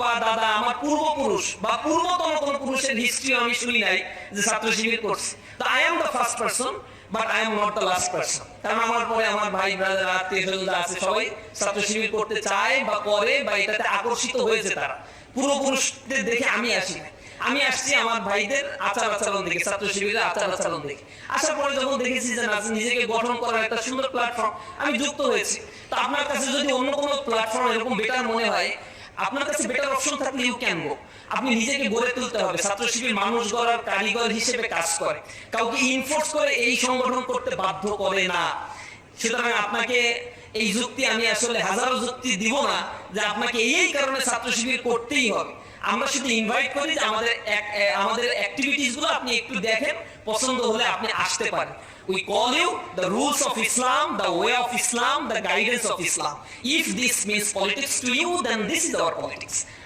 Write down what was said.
বা দাদা আমার পূর্বপুরুষ বা পূর্বতম কোন পুরুষের হিস্ট্রি আমি শুনি নাই যে ছাত্র শিবির করছে। তো I am the first person but I am not the last person. কারণ আমার পরে আমার ভাই ব্রাদার আত্মীয় স্বজন আছে সবাই ছাত্র শিবির করতে চায় বা করে বা এটাতে আকর্ষিত হয়েছে। তারা পূর্বপুরুষদের দেখে আমি আসি না, আমি আসছি আমার ভাইদের আচার আচরণ দেখে, ছাত্র শিবিরের আচার আচরণ দেখে। আসার পরে যখন দেখেছি যে নিজেকে গঠন করার একটা সুন্দর প্ল্যাটফর্ম, আমি যুক্ত হয়েছি। তো আপনার কাছে যদি অন্য কোনো প্ল্যাটফর্ম এরকম বেটার মনে হয়, আপনার কাছে বেটার অপশন থাকলে ইউ ক্যান গো। আপনি নিজেকে গড়ে তুলতে হবে। ছাত্র শিবির মানুষ গড়ার কারিগর হিসেবে কাজ করে, কাউকে ইনফোর্স করে এই সংগঠন করতে বাধ্য করে না। সুতরাং আপনাকে এই যুক্তি আমি আসলে হাজারো যুক্তি দিব না যে আপনাকে এই কারণে ছাত্র শিবির করতেই হবে। আমরা শুধু ইনভাইট করি যে আমাদের অ্যাক্টিভিটিস গুলো আপনি একটু দেখেন, পছন্দ হলে আপনি আসতে পারেন। We call you the rules of Islam, the way of Islam, the guidance of Islam. If this means politics to you, then this is our politics.